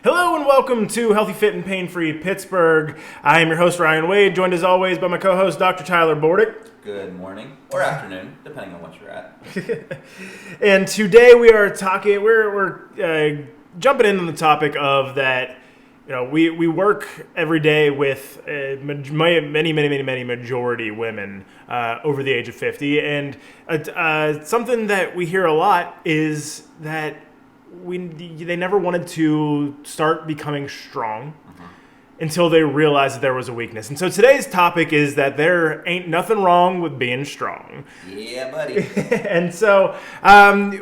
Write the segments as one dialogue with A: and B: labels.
A: Hello and welcome to Healthy, Fit, and Pain Free Pittsburgh. I am your host, Ryan Wade, joined as always by my co-host, Dr. Tyler Bordick.
B: Good morning, or afternoon, depending on what you're at.
A: And today we are talking, we're jumping in on the topic of that, we work every day with many majority women over the age of 50. And something that we hear a lot is that they never wanted to start becoming strong until they realized that there was a weakness. And so today's topic is that there ain't nothing wrong with being strong.
B: Yeah, buddy.
A: And so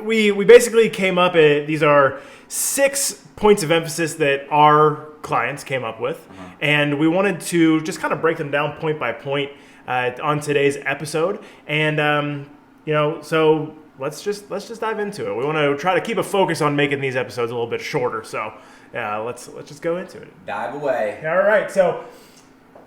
A: we basically came up at, these are 6 points of emphasis that our clients came up with. And we wanted to just kind of break them down point by point on today's episode. And, so let's just dive into it. We want to try to keep a focus on making these episodes a little bit shorter. So let's just go into it.
B: Dive away.
A: All right. So,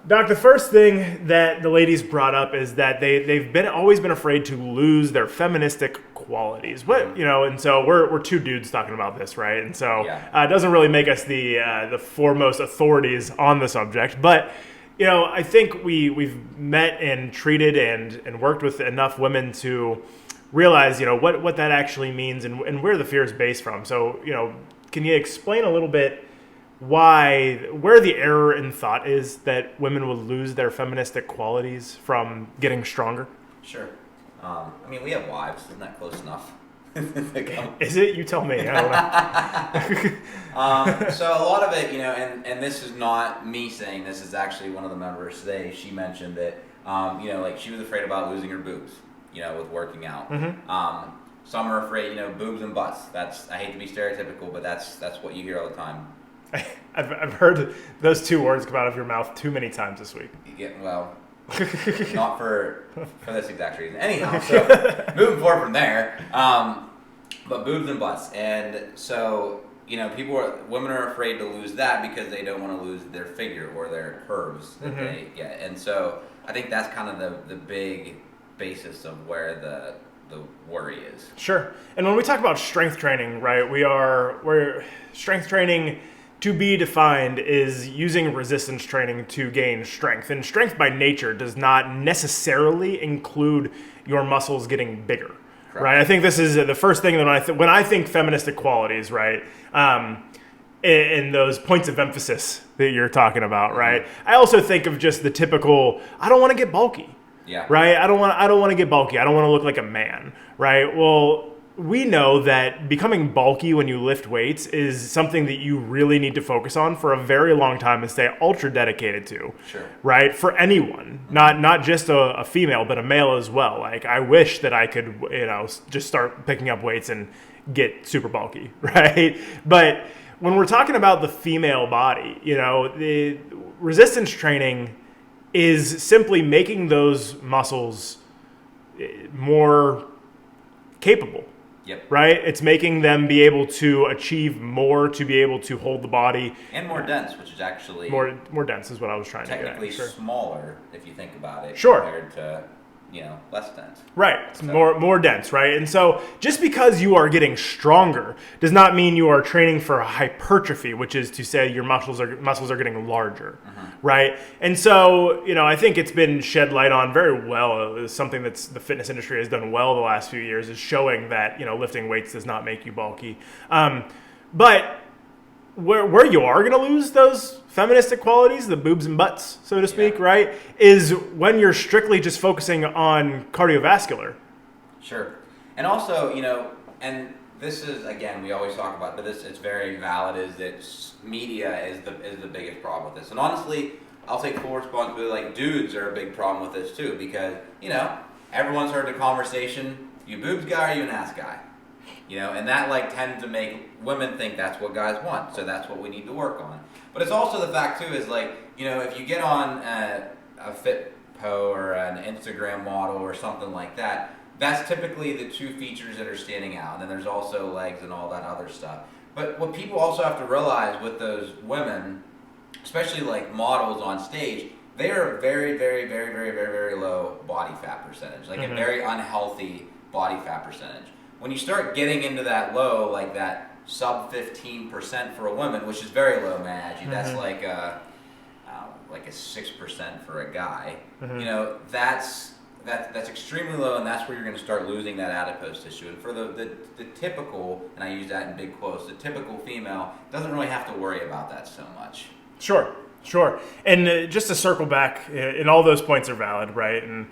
A: Doc, the first thing that the ladies brought up is that they've always been afraid to lose their feministic qualities. And so we're two dudes talking about this, right? And so it doesn't really make us the foremost authorities on the subject, but I think we've met and treated and worked with enough women to realize, what that actually means and where the fear is based from. So, can you explain a little bit where the error in thought is that women will lose their feministic qualities from getting stronger?
B: Sure. We have wives. Isn't that close enough?
A: Is it? You tell me. I don't know.
B: So a lot of it, and this is not me saying this, is actually one of the members today. She mentioned that, she was afraid about losing her boobs, with working out. Some are afraid, boobs and butts. I hate to be stereotypical, but that's what you hear all the time.
A: I've heard those 2 words come out of your mouth too many times this week.
B: Not for this exact reason. Anyhow, so moving forward from there, but boobs and butts, and so women are afraid to lose that because they don't want to lose their figure or their curves that they get, and so I think that's kind of the big basis of where the worry is.
A: Sure. And when we talk about strength training, right, we're strength training, to be defined, is using resistance training to gain strength. And strength by nature does not necessarily include your muscles getting bigger. Correct. Right? I think this is the first thing that when I think feministic qualities, right, in those points of emphasis that you're talking about, right, I also think of just the typical, I don't want to get bulky.
B: Yeah.
A: Right? I don't want to get bulky. I don't want to look like a man. Right? Well, we know that becoming bulky when you lift weights is something that you really need to focus on for a very long time and stay ultra dedicated to.
B: Sure.
A: Right? For anyone, not just a female, but a male as well. Like, I wish that I could, just start picking up weights and get super bulky. Right? But when we're talking about the female body, the resistance training is simply making those muscles more capable.
B: Yep.
A: Right? It's making them be able to achieve more, to be able to hold the body.
B: And more dense, which is actually...
A: More dense is what I was trying to get at.
B: Technically smaller, if you think about it.
A: Sure.
B: Compared to, less dense.
A: Right. It's more dense, right? And so just because you are getting stronger does not mean you are training for hypertrophy, which is to say your muscles are getting larger, right? And so, I think it's been shed light on very well. It's something that the fitness industry has done well the last few years, is showing that, lifting weights does not make you bulky. But where you are going to lose those feministic qualities, the boobs and butts, so to speak, right, is when you're strictly just focusing on cardiovascular.
B: Sure. And also, and this is, again, we always talk about, but it's very valid, is that media is the biggest problem with this. And honestly, I'll take full responsibility, like, dudes are a big problem with this too, because, everyone's heard the conversation, you boobs guy or you an ass guy? And that tends to make women think that's what guys want, so that's what we need to work on. But it's also the fact too is if you get on a FitPo or an Instagram model or something like that, that's typically the 2 features that are standing out. And then there's also legs and all that other stuff. But what people also have to realize with those women, especially models on stage, they are very, very, very, very, very, very low body fat percentage, a very unhealthy body fat percentage. When you start getting into that low, like that sub 15% for a woman, which is very low, man. That's like a 6% for a guy. You know, that's extremely low, and that's where you're going to start losing that adipose tissue. And for the typical, and I use that in big quotes, the typical female doesn't really have to worry about that so much.
A: Sure. And just to circle back, and all those points are valid, right? And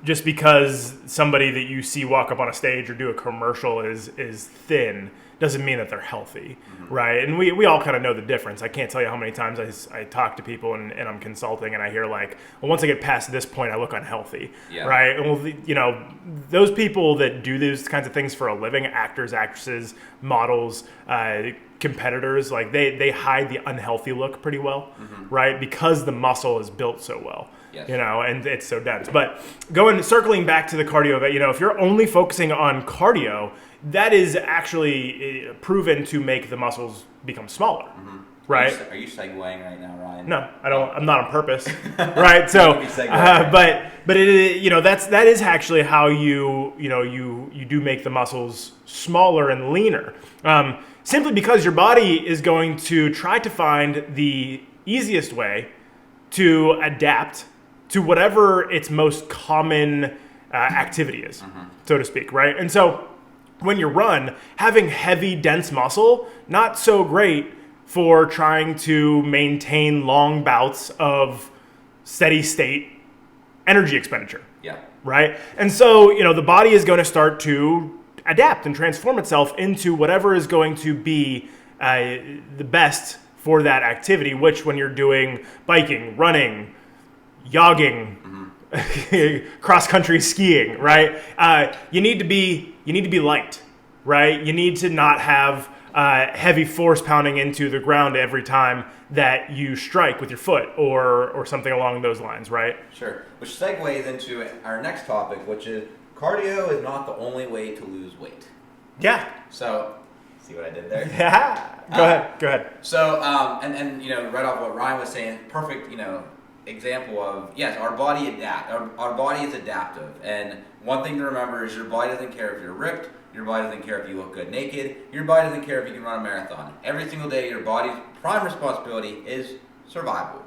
A: just because somebody that you see walk up on a stage or do a commercial is thin doesn't mean that they're healthy, right? And we all kind of know the difference. I can't tell you how many times I talk to people and I'm consulting and I hear like, well, once I get past this point, I look unhealthy, right? And well, you know, those people that do those kinds of things for a living, actors, actresses, models, competitors, like they hide the unhealthy look pretty well, right? Because the muscle is built so well.
B: Yes.
A: You know, and it's so dense. But circling back to the cardio, you know, if you're only focusing on cardio, that is actually proven to make the muscles become smaller, right?
B: Are you segueing right now, Ryan?
A: No, I don't. I'm not on purpose, right? So, but it, you know, that is actually how you do make the muscles smaller and leaner, simply because your body is going to try to find the easiest way to adapt to whatever its most common activity is, so to speak, right? And so when you run, having heavy, dense muscle, not so great for trying to maintain long bouts of steady state energy expenditure.
B: Yeah.
A: Right? And so, you know, the body is going to start to adapt and transform itself into whatever is going to be the best for that activity, which when you're doing biking, running, jogging, cross-country skiing, right? You need to be light, right? You need to not have heavy force pounding into the ground every time that you strike with your foot or something along those lines, right?
B: Sure. Which segues into our next topic, which is cardio is not the only way to lose weight.
A: Yeah.
B: So, see what I did there?
A: Yeah. Go ahead.
B: So, and you know, right off what Ryan was saying, perfect, you know, example of, yes, our body our body is adaptive, and one thing to remember is your body doesn't care if you're ripped, your body doesn't care if you look good naked, your body doesn't care if you can run a marathon. Every single day your body's prime responsibility is survival.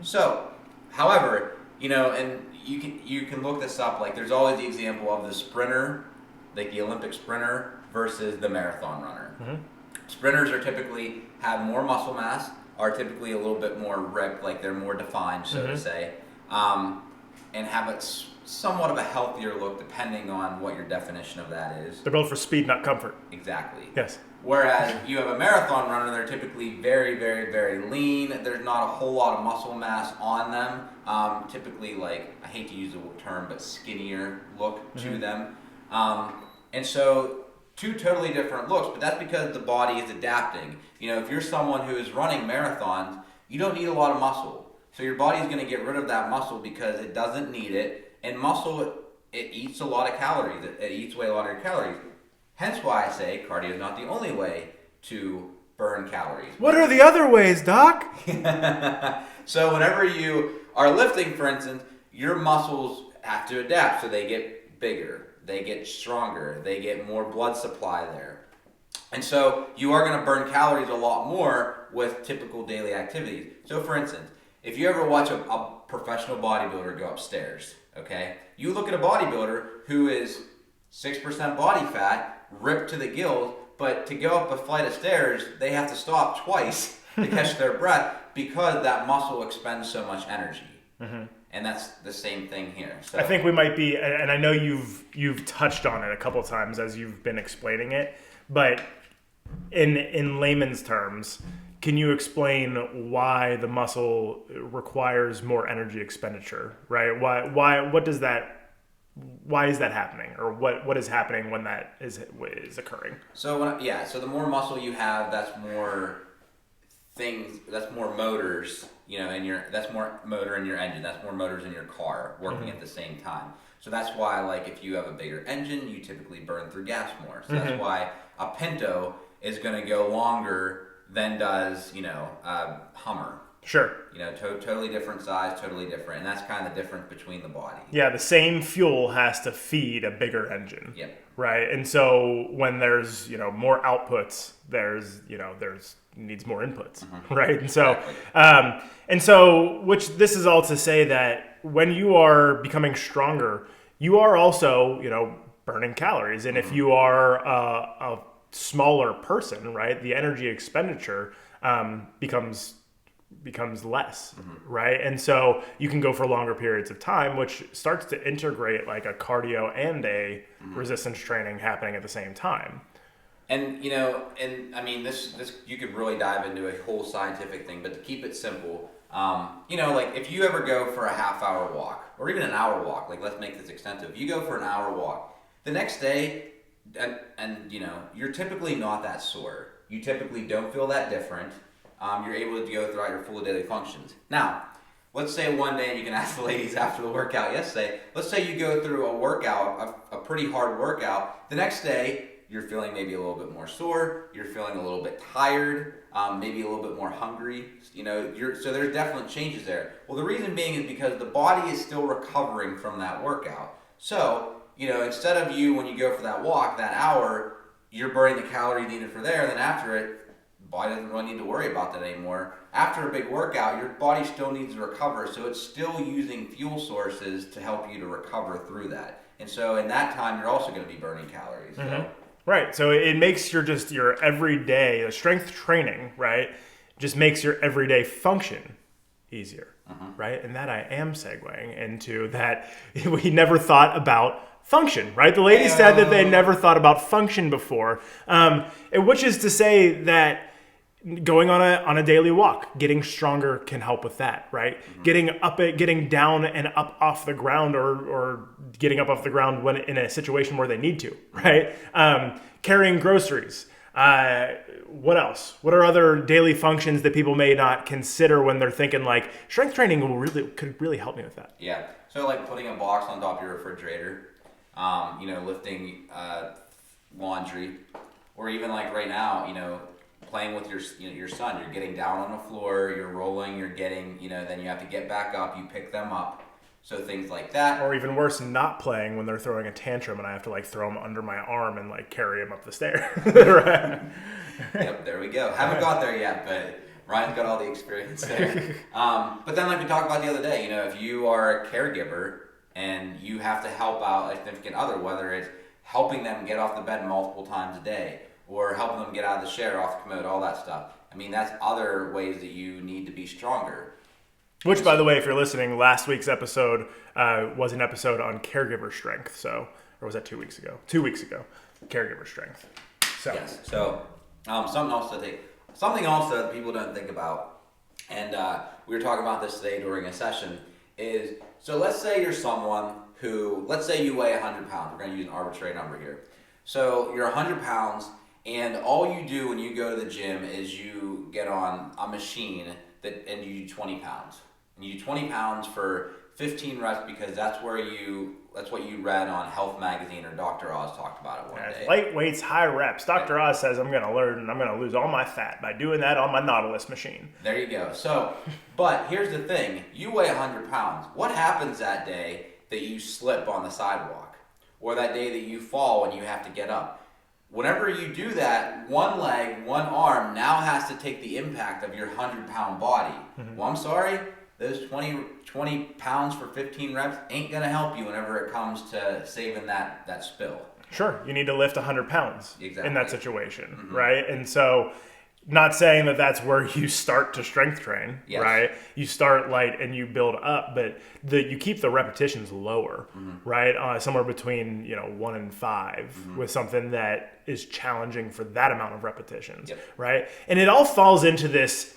B: So, however, you know, and you can look this up, like there's always the example of the sprinter, like the Olympic sprinter versus the marathon runner. Sprinters are typically have more muscle mass, are typically a little bit more ripped, like they're more defined, so to say, and have a somewhat of a healthier look depending on what your definition of that is.
A: They're built for speed, not comfort.
B: Exactly.
A: Yes.
B: Whereas you have a marathon runner, they're typically very, very, very lean. There's not a whole lot of muscle mass on them. Typically, like, I hate to use the term, but skinnier look to them. And so, two totally different looks, but that's because the body is adapting. You know, if you're someone who is running marathons, you don't need a lot of muscle. So your body's going to get rid of that muscle because it doesn't need it. And muscle, it eats a lot of calories. It eats away a lot of your calories. Hence why I say cardio is not the only way to burn calories.
A: What are the other ways, Doc?
B: So whenever you are lifting, for instance, your muscles have to adapt. So they get bigger, they get stronger, they get more blood supply there. And so you are going to burn calories a lot more with typical daily activities. So for instance, if you ever watch a professional bodybuilder go upstairs, okay, you look at a bodybuilder who is 6% body fat, ripped to the gills, but to go up a flight of stairs, they have to stop twice to catch their breath because that muscle expends so much energy. And that's the same thing here. So
A: I think we might be, and I know you've touched on it a couple times as you've been explaining it, but in layman's terms, can you explain why the muscle requires more energy expenditure, right? Why is that happening, or what is happening when that is occurring?
B: So so the more muscle you have, that's more motors, you know, that's more motor in your engine, that's more motors in your car working at the same time. So that's why, like, if you have a bigger engine, you typically burn through gas more. So that's why a Pinto is going to go longer than does, you know, a Hummer,
A: Sure.
B: You know, totally different size, totally different. And that's kind of the difference between the body.
A: Yeah, the same fuel has to feed a bigger engine.
B: Yep.
A: Right. And so when there's, more outputs, there's needs more inputs. Right. And so,
B: Exactly.
A: which this is all to say that when you are becoming stronger, you are also, burning calories. And if you are a smaller person, right, the energy expenditure becomes less, right? And so you can go for longer periods of time, which starts to integrate like a cardio and a resistance training happening at the same time.
B: And I mean, this you could really dive into a whole scientific thing, but to keep it simple, like if you ever go for a half-hour walk or even an hour walk, like let's make this extensive. You go for an hour walk, the next day, and you're typically not that sore. You typically don't feel that different. You're able to go throughout your full daily functions. Now, let's say one day, and you can ask the ladies after the workout yesterday, let's say you go through a workout, a pretty hard workout. The next day, you're feeling maybe a little bit more sore, you're feeling a little bit tired, maybe a little bit more hungry. So there's definitely changes there. Well, the reason being is because the body is still recovering from that workout. So, instead of when you go for that walk, that hour, you're burning the calories needed for there, and then after it, body doesn't really need to worry about that anymore. After a big workout, your body still needs to recover, so it's still using fuel sources to help you to recover through that. And so in that time, you're also going to be burning calories. So.
A: Right. So it makes your everyday, the strength training, right, just makes your everyday function easier, right? And that I am segueing into that we never thought about function, right? The lady said that they never thought about function before, which is to say that going on a daily walk, getting stronger can help with that, right? Getting down and up off the ground, or getting up off the ground when in a situation where they need to, right? Carrying groceries. What else? What are other daily functions that people may not consider when they're thinking like strength training could really help me with that?
B: Yeah. So like putting a box on top of your refrigerator, lifting laundry, or even like right now, playing with your son. You're getting down on the floor, you're rolling, you're getting, then you have to get back up, you pick them up. So things like that.
A: Or even worse, not playing when they're throwing a tantrum and I have to like throw them under my arm and like carry them up the stairs. Right.
B: Yep, there we go. Haven't got there yet, but Ryan's got all the experience there. But then like we talked about the other day, if you are a caregiver and you have to help out a significant other, whether it's helping them get off the bed multiple times a day, or helping them get out of the chair, off the commode, all that stuff. I mean, that's other ways that you need to be stronger.
A: Which, by the way, if you're listening, last week's episode was an episode on Caregiver Strength. Or was that 2 weeks ago? 2 weeks ago, Caregiver Strength. So.
B: Yes. So something else that people don't think about, and we were talking about this today during a session, is so let's say you're someone who, let's say you weigh 100 pounds. We're going to use an arbitrary number here. So you're 100 pounds, and all you do when you go to the gym is you get on a machine and you do 20 pounds. And you do 20 pounds for 15 reps because that's what you read on Health Magazine, or Dr. Oz talked about it one day.
A: Light weights, high reps. Dr. Oz says I'm going to learn and I'm going to lose all my fat by doing that on my Nautilus machine.
B: There you go. So, but here's the thing. You weigh 100 pounds. What happens that day that you slip on the sidewalk? Or that day that you fall when you have to get up? Whenever you do that, one leg, one arm now has to take the impact of your 100-pound body. Well, I'm sorry. Those 20 pounds for 15 reps ain't going to help you whenever it comes to saving that spill.
A: Sure. You need to lift 100 pounds in that situation,
B: Mm-hmm.
A: right? And so not saying that that's where you start to strength train,
B: yes.
A: right? You start light and you build up, but you keep the repetitions lower, right? Somewhere between 1 and 5 with something that is challenging for that amount of repetitions, right? And it all falls into this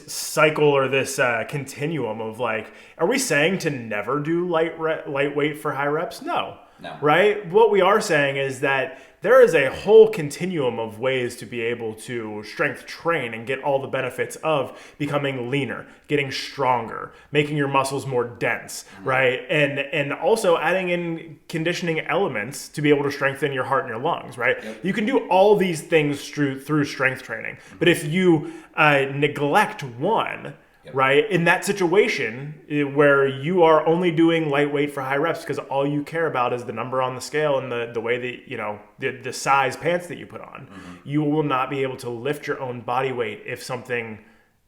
A: cycle or this continuum of like, are we saying to never do lightweight for high reps? No. Right? What we are saying is that there is a whole continuum of ways to be able to strength train and get all the benefits of becoming leaner, getting stronger, making your muscles more dense, right? And also adding in conditioning elements to be able to strengthen your heart and your lungs, right? You can do all these things through strength training. But if you neglect one, right? In that situation where you are only doing lightweight for high reps because all you care about is the number on the scale and the way that, the size pants that you put on, you will not be able to lift your own body weight if something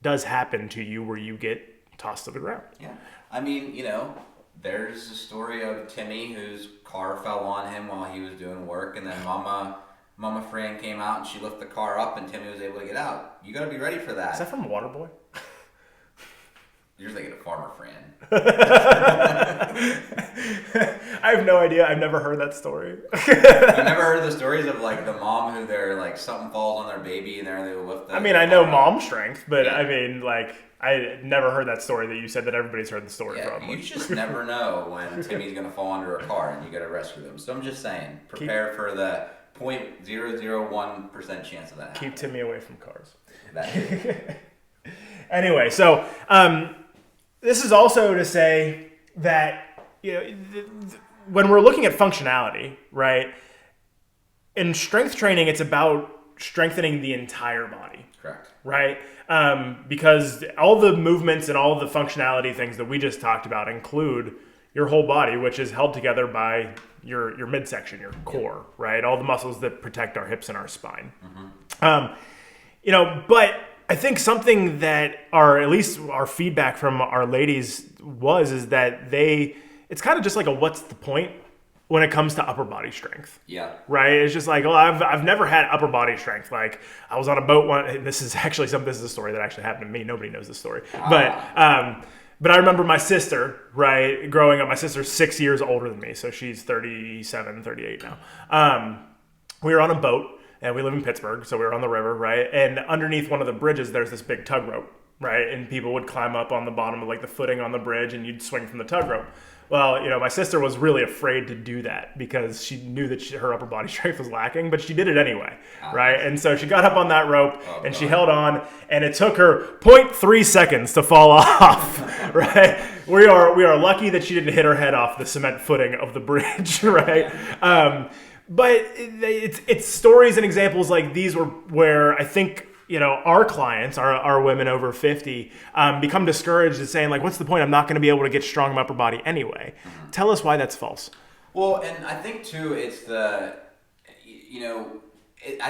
A: does happen to you where you get tossed to the ground.
B: Yeah. I mean, there's a story of Timmy whose car fell on him while he was doing work, and then Mama Fran came out and she lifted the car up and Timmy was able to get out. You got to be ready for that.
A: Is that from Waterboy?
B: You're thinking of Farmer Fran.
A: I have no idea. I've never heard that story.
B: You've never heard the stories of like the mom who they're like something falls on their baby and they lift the
A: I know mom strength, but I never heard that story that you said that everybody's heard the story from.
B: You just never know when Timmy's going to fall under a car and you got to rescue them. So I'm just saying, prepare for the 0.001% chance of that happening.
A: Keep Timmy away from cars.
B: Anyway,
A: so this is also to say that when we're looking at functionality, right? In strength training, it's about strengthening the entire body.
B: Correct.
A: Right? Because all the movements and all the functionality things that we just talked about include your whole body, which is held together by your midsection, your core, right? All the muscles that protect our hips and our spine. But I think something that at least our feedback from our ladies is that it's kind of just like what's the point when it comes to upper body strength. Yeah. Right? It's just like, I've never had upper body strength. Like I was on a boat one, and this is a story that actually happened to me. Nobody knows this story. But I remember my sister, right, growing up. My sister's 6 years older than me, so she's 37, 38 now. We were on a boat, and we live in Pittsburgh, so we were on the river, right? And underneath one of the bridges, there's this big tug rope, right? And people would climb up on the bottom of the footing on the bridge, and you'd swing from the tug rope. Well, my sister was really afraid to do that because she knew that her upper body strength was lacking, but she did it anyway, right? And so she got up on that rope and she held on, and it took her 0.3 seconds to fall off, right? We are lucky that she didn't hit her head off the cement footing of the bridge, right? But it's stories and examples like these where I think our clients, our women over 50, become discouraged and saying, what's the point? I'm not going to be able to get strong in my upper body anyway. Mm-hmm. Tell us why that's false.
B: Well, and I think, too, it's I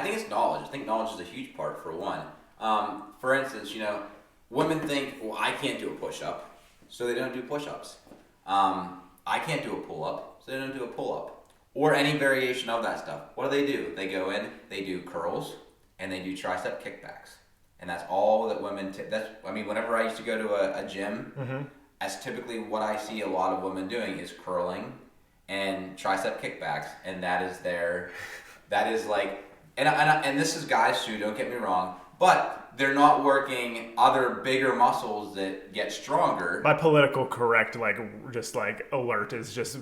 B: think it's knowledge. I think knowledge is a huge part, for one. For instance, women think, well, I can't do a push-up, so they don't do push-ups. I can't do a pull-up, so they don't do a pull-up. Or any variation of that stuff. What do? They go in, they do curls, and they do tricep kickbacks. And that's all that women, whenever I used to go to a gym, that's typically what I see a lot of women doing is curling and tricep kickbacks. And and this is guys too, don't get me wrong, but they're not working other bigger muscles that get stronger.
A: My political correct, alert is just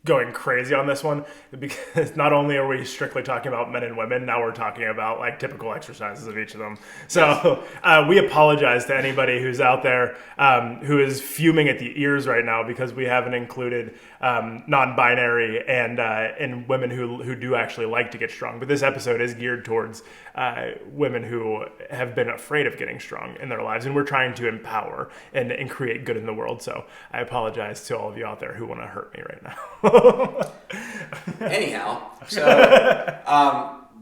A: going crazy on this one, because not only are we strictly talking about men and women, now we're talking about typical exercises of each of them. So we apologize to anybody who's out there who is fuming at the ears right now because we haven't included non-binary and women who do actually like to get strong. But this episode is geared towards women who have been afraid of getting strong in their lives, and we're trying to empower and create good in the world. So I apologize to all of you out there who want to hurt me right now.
B: Anyhow, so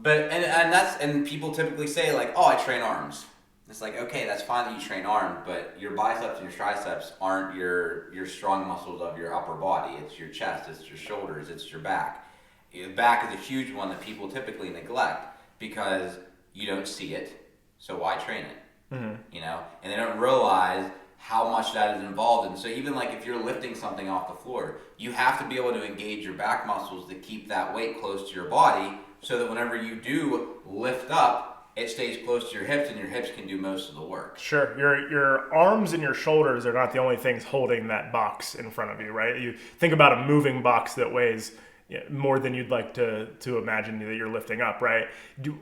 B: and people typically say I train arms. It's okay, that's fine that you train arms, but your biceps and your triceps aren't your strong muscles of your upper body. It's your chest, it's your shoulders, it's your back. The back is a huge one that people typically neglect because you don't see it. So why train it? Mm-hmm. And they don't realize how much that is involved in. So even if you're lifting something off the floor, you have to be able to engage your back muscles to keep that weight close to your body so that whenever you do lift up, it stays close to your hips and your hips can do most of the work.
A: Sure. Your arms and your shoulders are not the only things holding that box in front of you, right? You think about a moving box that weighs more than you'd like to imagine that you're lifting up, right?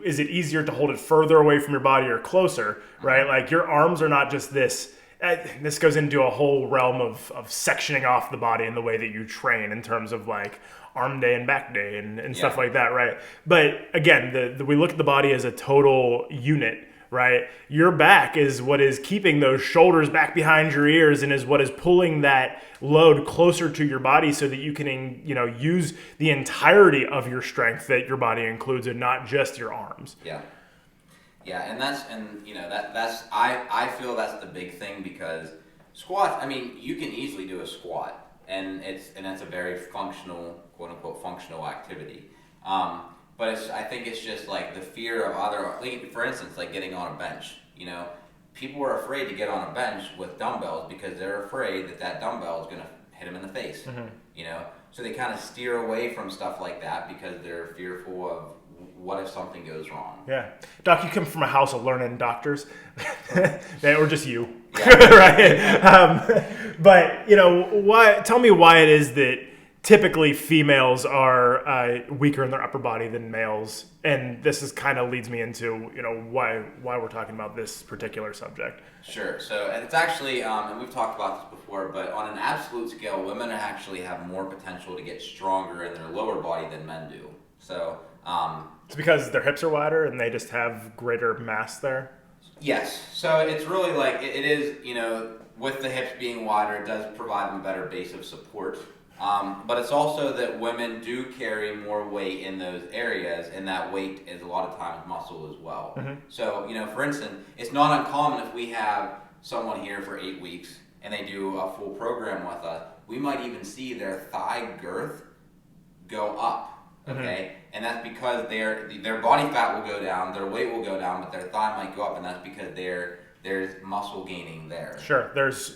A: Is it easier to hold it further away from your body or closer, right? Your arms are not just this. This goes into a whole realm of sectioning off the body in the way that you train in terms of arm day and back day and stuff like that, right? But again, we look at the body as a total unit right? Your back is what is keeping those shoulders back behind your ears and is what is pulling that load closer to your body so that you can, use the entirety of your strength that your body includes and not just your arms.
B: Yeah. Yeah, and that's I feel that's the big thing, because squats, I mean, you can easily do a squat, and it's a very functional, quote unquote, functional activity. But I think it's just like the fear of like, for instance, like getting on a bench. People are afraid to get on a bench with dumbbells because they're afraid that dumbbell is going to hit them in the face. Mm-hmm. So they kind of steer away from stuff like that because they're fearful of what if something goes wrong.
A: Yeah. Doc, you come from a house of learning doctors, or just you,
B: yeah.
A: right? But, tell me why it is that typically females are weaker in their upper body than males, and this is kind of leads me into why we're talking about this particular subject.
B: Sure. So, and it's actually, and we've talked about this before, but on an absolute scale, women actually have more potential to get stronger in their lower body than men do. So,
A: it's because their hips are wider and they just have greater mass there.
B: Yes. So it's really like it is. With the hips being wider, it does provide them a better base of support. But it's also that women do carry more weight in those areas, and that weight is a lot of times muscle as well. Mm-hmm. So, for instance, it's not uncommon if we have someone here for 8 weeks and they do a full program with us, we might even see their thigh girth go up. Okay, mm-hmm. And that's because their body fat will go down, their weight will go down, but their thigh might go up, and that's because there's muscle gaining there.
A: Sure,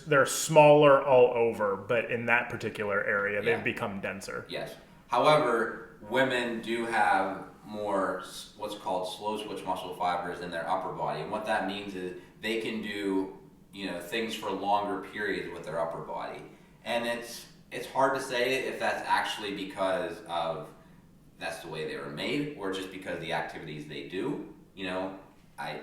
A: they're smaller all over, but in that particular area, they've become denser.
B: Yes. However, women do have more what's called slow switch muscle fibers in their upper body, and what that means is they can do things for longer periods with their upper body, and it's hard to say if that's actually because of that's the way they were made, or just because of the activities they do. I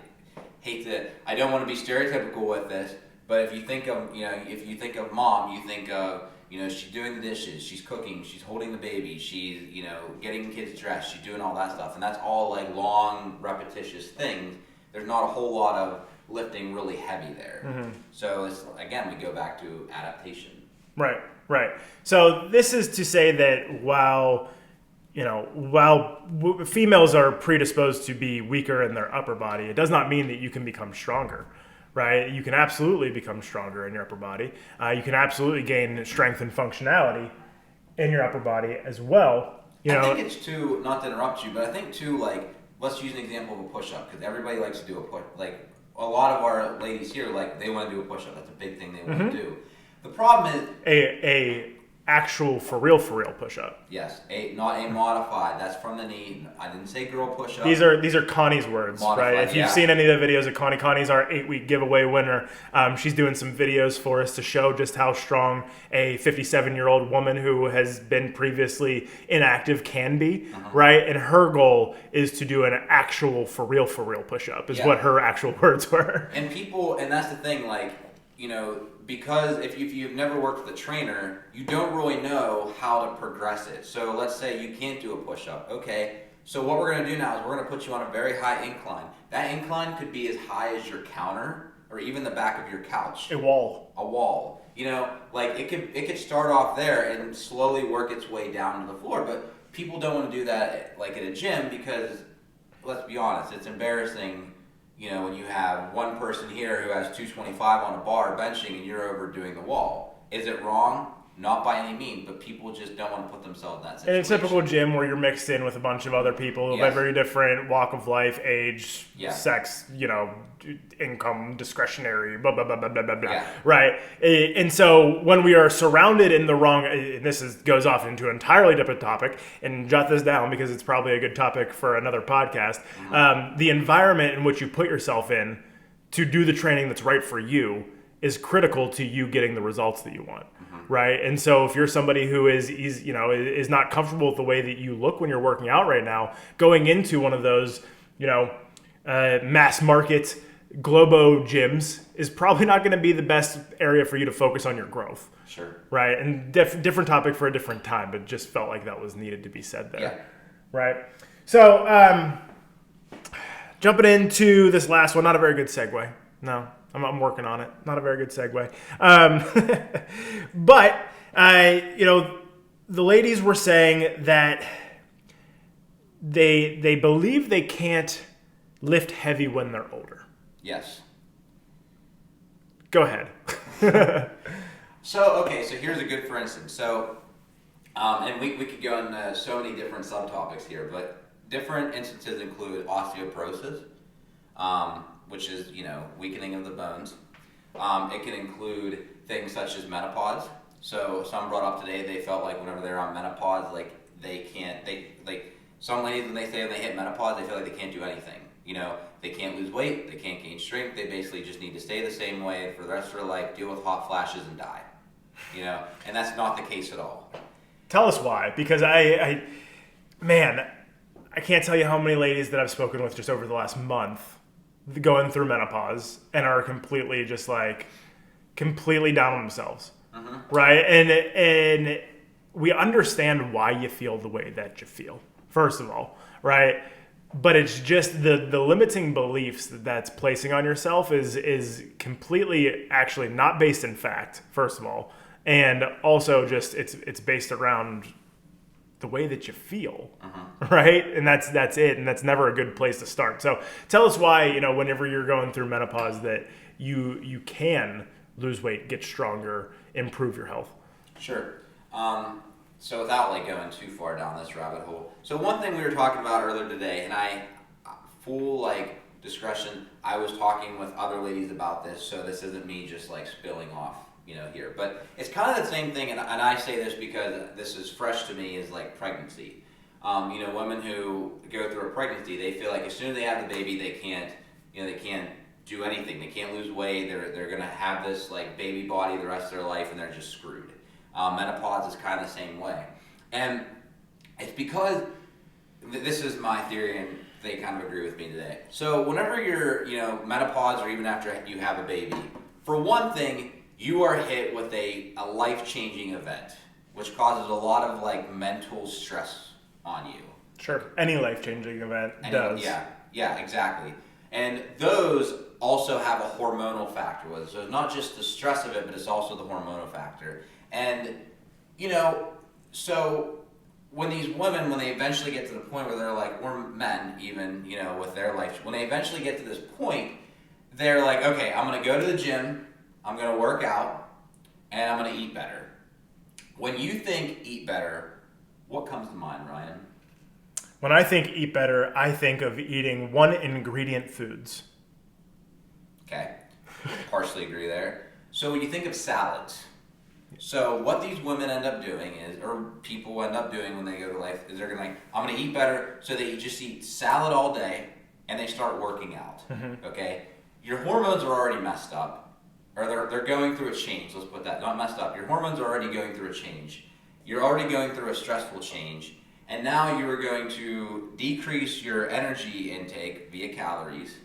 B: don't want to be stereotypical with this, but if you think of mom, you think of, she's doing the dishes, she's cooking, she's holding the baby, she's, getting kids dressed, she's doing all that stuff, and that's all like long, repetitious things. There's not a whole lot of lifting really heavy there. Mm-hmm. So it's, again, we go back to adaptation.
A: Right. So this is to say that while females are predisposed to be weaker in their upper body, it does not mean that you can become stronger, right? You can absolutely become stronger in your upper body. You can absolutely gain strength and functionality in your upper body as well.
B: I think it's too, not to interrupt you, but I think too, like, let's use an example of a push-up, because everybody likes to do a push. Like, a lot of our ladies here, like, they want to do a push-up. That's a big thing they want mm-hmm. to do. The problem is
A: a actual for real push-up.
B: Yes, not a modified. That's from the knee. I didn't say girl push-up.
A: These are Connie's words, modified, right? If you've seen any of the videos of Connie's our 8-week giveaway winner. She's doing some videos for us to show just how strong a 57-year-old woman who has been previously inactive can be, right? And her goal is to do an actual for real push-up is what her actual words were.
B: And that's the thing, like, because if you've never worked with a trainer, you don't really know how to progress it. So let's say you can't do a push-up. Okay, so what we're going to do now is we're going to put you on a very high incline. That incline could be as high as your counter or even the back of your couch.
A: A wall.
B: Like it could start off there and slowly work its way down to the floor. But people don't want to do that like at a gym because, let's be honest, it's embarrassing. When you have one person here who has 225 on a bar benching and you're overdoing the wall. Is it wrong? Not by any means, but people just don't want to put themselves in that situation.
A: In a typical gym where you're mixed in with a bunch of other people who have very different walk of life, age, sex, income, discretionary, blah, blah, blah, blah, blah, blah, right? And so when we are surrounded in the wrong, and goes off into an entirely different topic, and jot this down because it's probably a good topic for another podcast, the environment in which you put yourself in to do the training that's right for you is critical to you getting the results that you want. Right. And so if you're somebody who is not comfortable with the way that you look when you're working out right now, going into one of those, mass market Globo gyms is probably not going to be the best area for you to focus on your growth.
B: Sure.
A: Right. And different topic for a different time, but just felt like that was needed to be said there.
B: Yeah.
A: Right. So Jumping into this last one, not a very good segue. No, I'm working on it. Not a very good segue. But, the ladies were saying that they believe they can't lift heavy when they're older.
B: Yes.
A: Go ahead.
B: So here's a good for instance. So, and we could go into so many different subtopics here, but different instances include osteoporosis, which is, weakening of the bones. It can include things such as menopause. So some brought up today, they felt like whenever they're on menopause, like some ladies, when they say when they hit menopause, they feel like they can't do anything. They can't lose weight, they can't gain strength, they basically just need to stay the same way for the rest of their life, deal with hot flashes and die. And that's not the case at all.
A: Tell us why, because I can't tell you how many ladies that I've spoken with just over the last month going through menopause and are completely down on themselves. Mm-hmm. Right? And we understand why you feel the way that you feel, first of all, right? But it's just the limiting beliefs that's placing on yourself is completely actually not based in fact, first of all. And also just it's based around the way that you feel, right? And that's it, and that's never a good place to start. So tell us why, whenever you're going through menopause, that you can lose weight, get stronger, improve your health.
B: Sure. So without going too far down this rabbit hole. So one thing we were talking about earlier today, and full discretion, I was talking with other ladies about this, so this isn't me just spilling off here. But it's kind of the same thing, and I say this because this is fresh to me, is pregnancy. Women who go through a pregnancy, they feel like as soon as they have the baby, they can't do anything. They can't lose weight. They're gonna have this baby body the rest of their life, and they're just screwed. Menopause is kind of the same way, and it's because this is my theory, and they kind of agree with me today. So whenever you're menopause, or even after you have a baby, for one thing, you are hit with a life-changing event, which causes a lot of mental stress on you.
A: Sure. Any life-changing event does.
B: Yeah, exactly. And those also have a hormonal factor with it. So it's not just the stress of it, but it's also the hormonal factor. And, so when these women, when they eventually get to the point where they're or men even, with their life, when they eventually get to this point, they're okay, I'm going to go to the gym, I'm going to work out, and I'm going to eat better. When you think eat better, what comes to mind, Ryan?
A: When I think eat better, I think of eating one ingredient foods.
B: Okay, partially agree there. So when you think of salads, so what these women end up doing is, or people end up doing when they go to life, is they're going to I'm going to eat better, so they just eat salad all day, and they start working out, okay? Your hormones are already messed up. Or they're going through a change, let's put that, not messed up. Your hormones are already going through a change. You're already going through a stressful change. And now you are going to decrease your energy intake via calories.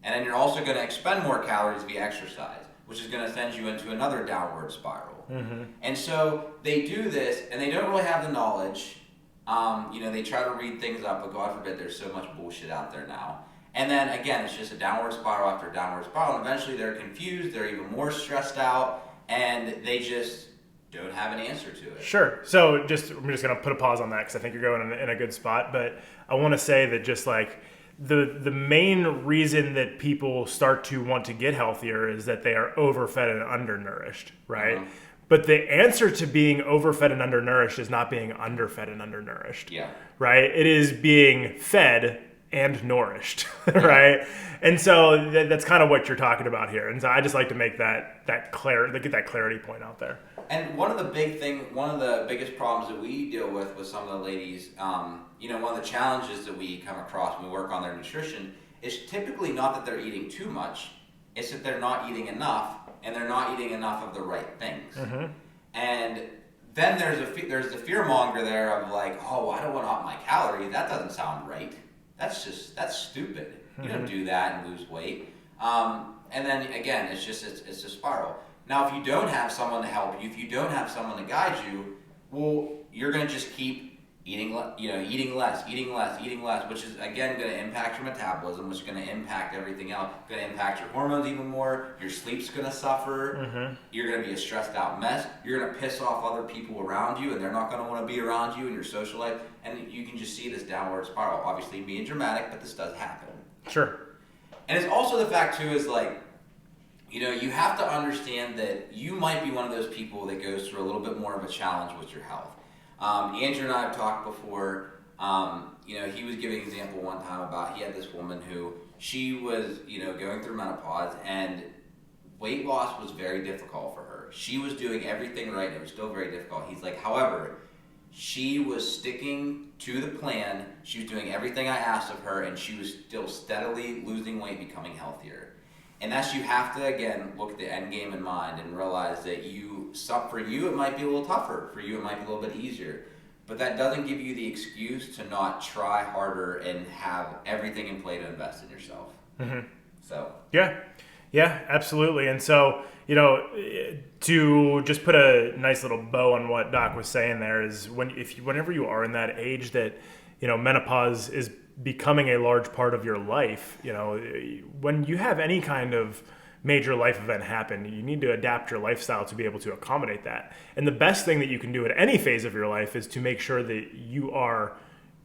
B: And then you're also going to expend more calories via exercise, which is going to send you into another downward spiral. Mm-hmm. And so they do this, and they don't really have the knowledge. They try to read things up, but God forbid, there's so much bullshit out there now. And then again, it's just a downward spiral after downward spiral. And eventually they're confused, they're even more stressed out, and they just don't have an answer to it.
A: Sure. So I'm just going to put a pause on that because I think you're going in a good spot. But I want to say that just the main reason that people start to want to get healthier is that they are overfed and undernourished, right? Mm-hmm. But the answer to being overfed and undernourished is not being underfed and undernourished.
B: Yeah.
A: Right? It is being fed and nourished, right? And so that's kind of what you're talking about here. And so I just like to make get that clarity point out there.
B: And one of the biggest problems that we deal with some of the ladies, one of the challenges that we come across when we work on their nutrition is typically not that they're eating too much, it's that they're not eating enough, and they're not eating enough of the right things. Mm-hmm. And then there's the fear monger there of oh, I don't want to up my calories. That doesn't sound right. That's stupid. You don't do that and lose weight. And then again, it's a spiral. Now, if you don't have someone to help you, if you don't have someone to guide you, well, you're going to just keep eating less, which is again going to impact your metabolism, which is going to impact everything else, going to impact your hormones even more. Your sleep's going to suffer. You're going to be a stressed out mess. You're going to piss off other people around you, and they're not going to want to be around you in your social life. And you can just see this downward spiral. Obviously, being dramatic, but this does happen.
A: Sure.
B: And it's also the fact too is like, you have to understand that you might be one of those people that goes through a little bit more of a challenge with your health. Andrew and I have talked before. He was giving an example one time about he had this woman who she was, going through menopause, and weight loss was very difficult for her. She was doing everything right, and it was still very difficult. He's like, however, she was sticking to the plan. She was doing everything I asked of her, and she was still steadily losing weight, becoming healthier. And that's, you have to, again, look at the end game in mind and realize that for you, it might be a little tougher. For you, it might be a little bit easier. But that doesn't give you the excuse to not try harder and have everything in play to invest in yourself. So.
A: Yeah, absolutely. And so, to just put a nice little bow on what Doc was saying there is whenever you are in that age that, menopause is becoming a large part of your life, when you have any kind of major life event happen, you need to adapt your lifestyle to be able to accommodate that. And the best thing that you can do at any phase of your life is to make sure that you are,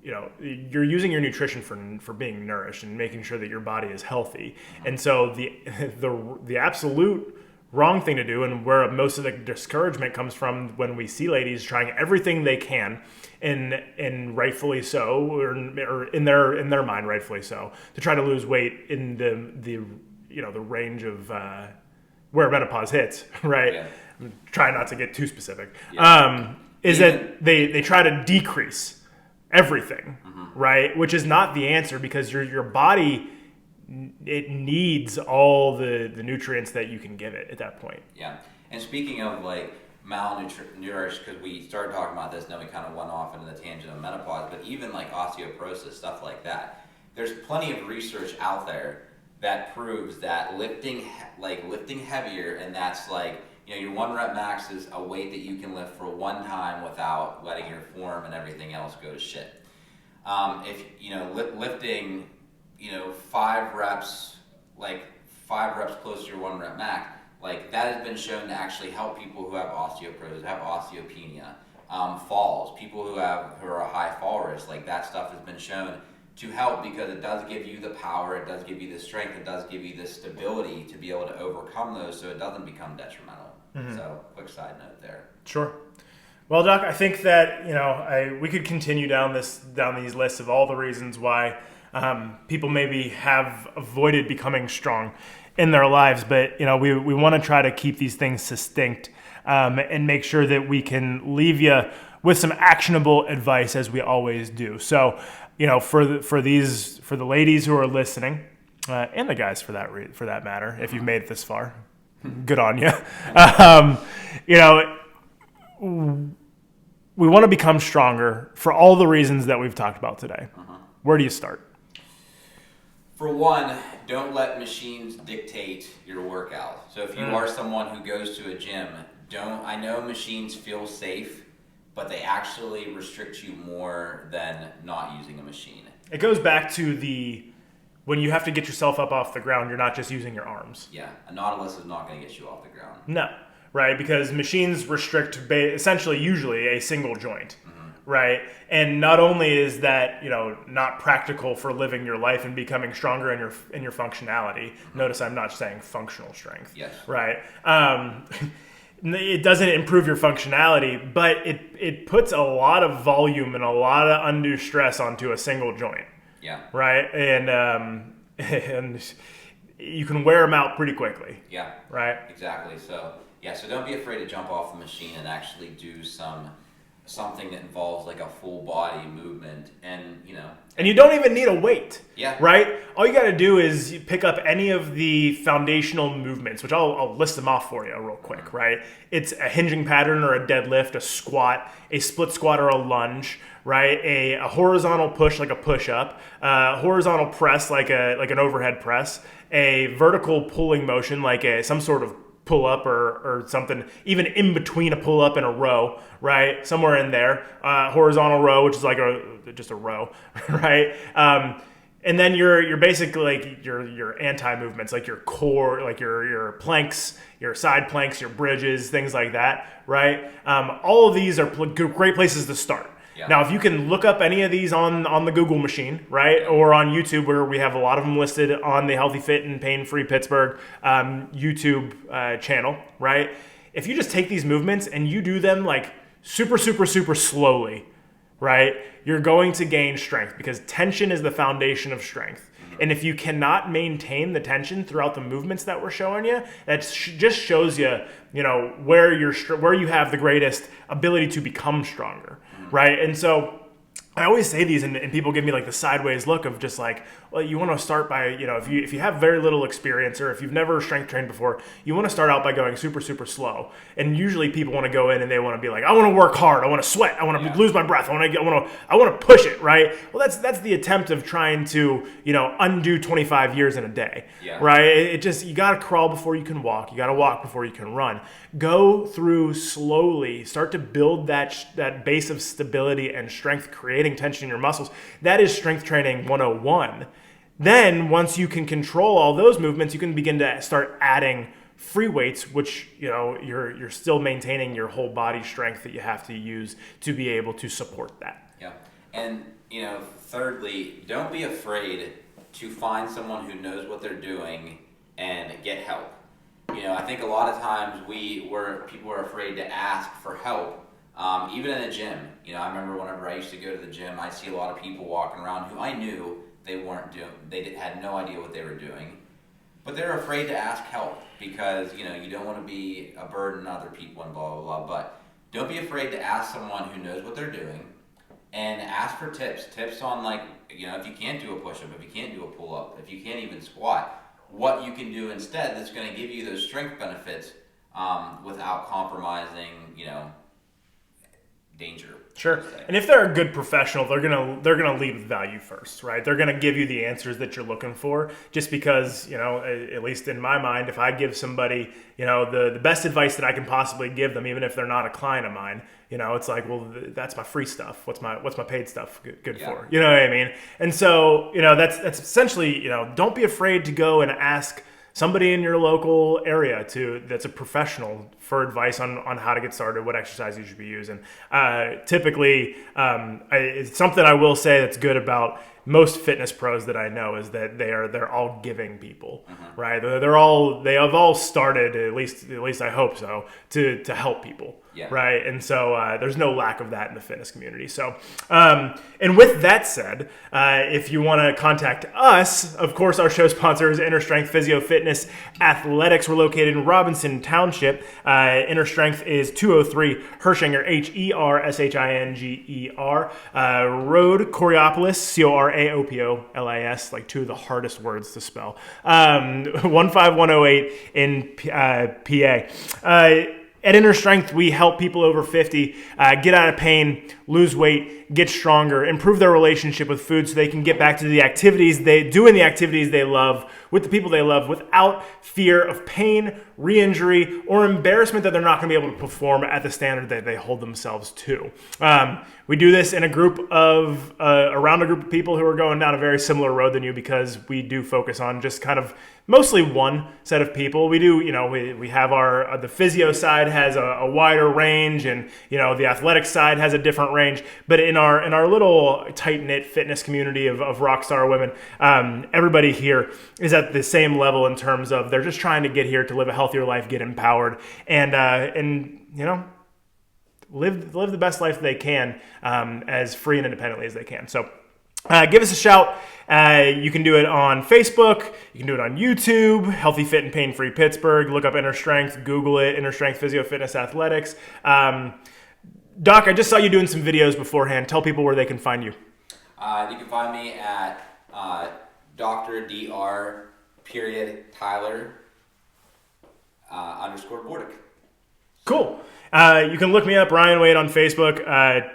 A: you're using your nutrition for being nourished and making sure that your body is healthy. And so the absolute wrong thing to do, and where most of the discouragement comes from when we see ladies trying everything they can, and rightfully so, or in their mind rightfully so, to try to lose weight in the range of where menopause hits, right?
B: Yeah.
A: I'm trying not to get too specific.
B: Yeah.
A: That they try to decrease everything, right? Which is not the answer, because your body, it needs all the nutrients that you can give it at that point.
B: Yeah. And speaking of like malnourished, because we started talking about this and then we kind of went off into the tangent of menopause, but even like osteoporosis, stuff like that, there's plenty of research out there that proves that lifting heavier, and that's like, your 1 rep max is a weight that you can lift for one time without letting your form and everything else go to shit. If lifting 5 reps close to your 1 rep max, like that has been shown to actually help people who have osteoporosis, have osteopenia, falls, people who are a high fall risk. Like that stuff has been shown to help, because it does give you the power, it does give you the strength, it does give you the stability to be able to overcome those, so it doesn't become detrimental. So, quick side note there.
A: Sure. Well, Doc, I think that we could continue down these lists of all the reasons why people maybe have avoided becoming strong in their lives, but we want to try to keep these things succinct and make sure that we can leave you with some actionable advice, as we always do. So, for the ladies who are listening, and the guys for that matter, if you've made it this far, good on you. We want to become stronger for all the reasons that we've talked about today. Where do you start?
B: For one, don't let machines dictate your workout. So if you are someone who goes to a gym, I know machines feel safe, but they actually restrict you more than not using a machine.
A: It goes back to when you have to get yourself up off the ground, you're not just using your arms.
B: Yeah, a Nautilus is not going to get you off the ground.
A: No, right? Because machines restrict essentially usually a single joint, right? And not only is that, not practical for living your life and becoming stronger in your functionality. Notice I'm not saying functional strength.
B: Yes.
A: Right? It doesn't improve your functionality, but it puts a lot of volume and a lot of undue stress onto a single joint.
B: Yeah.
A: Right? And you can wear them out pretty quickly.
B: Yeah.
A: Right?
B: Exactly. So don't be afraid to jump off the machine and actually do something that involves like a full body movement, and
A: you don't even need a weight.
B: Yeah.
A: Right? All you got to do is pick up any of the foundational movements, which I'll list them off for you real quick, right? It's a hinging pattern or a deadlift, a squat, a split squat or a lunge, right? A horizontal push like a push-up, horizontal press like an overhead press, a vertical pulling motion like some sort of pull up or something, even in between a pull up and a row, right? Somewhere in there, horizontal row, which is like just a row, right? And then your basically like your anti movements, like your core, like your planks, your side planks, your bridges, things like that, right? All of these are great places to start.
B: Yeah.
A: Now, if you can look up any of these on the Google machine, right, or on YouTube, where we have a lot of them listed on the Healthy Fit and Pain Free Pittsburgh YouTube channel, right? If you just take these movements and you do them like super slowly, right, you're going to gain strength, because tension is the foundation of strength. And if you cannot maintain the tension throughout the movements that we're showing you, that just shows you, where you have the greatest ability to become stronger, right? And so I always say these, and people give me like the sideways look of just like, well, you want to start by, if you have very little experience, or if you've never strength trained before, you want to start out by going super slow. And usually people want to go in and they want to be like, I want to work hard, I want to sweat, I want to lose my breath, I want to push it, right? Well, that's the attempt of trying to, undo 25 years in a day, right? It just, you got to crawl before you can walk, you got to walk before you can run. Go through slowly, start to build that base of stability and strength, creating tension in your muscles. That is strength training 101. Then once you can control all those movements, you can begin to start adding free weights, which you're still maintaining your whole body strength that you have to use to be able to support that.
B: Yeah. And thirdly, don't be afraid to find someone who knows what they're doing and get help. I think a lot of times people were afraid to ask for help, even in the gym. I remember whenever I used to go to the gym, I'd see a lot of people walking around who I knew had no idea what they were doing, but they're afraid to ask help because, you don't want to be a burden on other people and blah, blah, blah. But don't be afraid to ask someone who knows what they're doing, and ask for tips on, like, if you can't do a push-up, if you can't do a pull-up, if you can't even squat, what you can do instead that's going to give you those strength benefits without compromising, danger.
A: Sure. And if they're a good professional, they're gonna lead with value first, right? They're gonna give you the answers that you're looking for, just because, at least in my mind, if I give somebody, the best advice that I can possibly give them, even if they're not a client of mine, it's like, well, that's my free stuff. What's my paid stuff good for? You know what I mean? And so, that's essentially, don't be afraid to go and ask somebody in your local area that's a professional for advice on how to get started, what exercise you should be using. Typically, it's something I will say that's good about most fitness pros that I know is that they're all giving people, right? They have all started, at least I hope so, to help people. Yeah. Right. And so there's no lack of that in the fitness community. So, and with that said, if you want to contact us, of course, our show sponsor is Inner Strength Physio Fitness Athletics. We're located in Robinson Township. Inner Strength is 203 Hershinger, Hershinger Road, Coraopolis, Coraopolis, like two of the hardest words to spell. 15108 in PA. At Inner Strength, we help people over 50 get out of pain, lose weight, get stronger, improve their relationship with food so they can get back to the activities doing the activities they love with the people they love without fear of pain, re-injury, or embarrassment that they're not going to be able to perform at the standard that they hold themselves to. We do this in around a group of people who are going down a very similar road than you, because we do focus on just kind of mostly one set of people. We do, we have the physio side has a wider range, and, the athletic side has a different range. But in our little tight-knit fitness community of rock star women, everybody here is at the same level in terms of they're just trying to get here to live a healthier life, get empowered, and live the best life they can, as free and independently as they can. So give us a shout. You can do it on Facebook. You can do it on YouTube, Healthy Fit and Pain Free Pittsburgh. Look up Inner Strength, Google it, Inner Strength Physio Fitness Athletics. Doc, I just saw you doing some videos beforehand. Tell people where they can find you.
B: You can find me at Dr. Dr. Tyler _Bordick.
A: Cool. You can look me up, Ryan Wade, on Facebook. I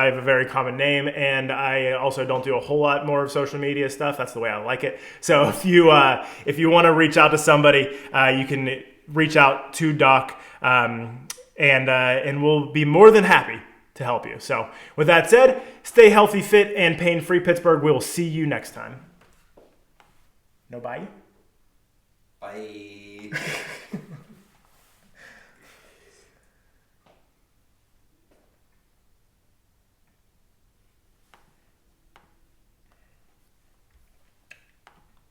A: have a very common name, and I also don't do a whole lot more of social media stuff. That's the way I like it. So if you want to reach out to somebody, you can reach out to Doc, and we'll be more than happy to help you. So with that said, stay healthy, fit, and pain-free, Pittsburgh. We'll see you next time. No bye?
B: Bye.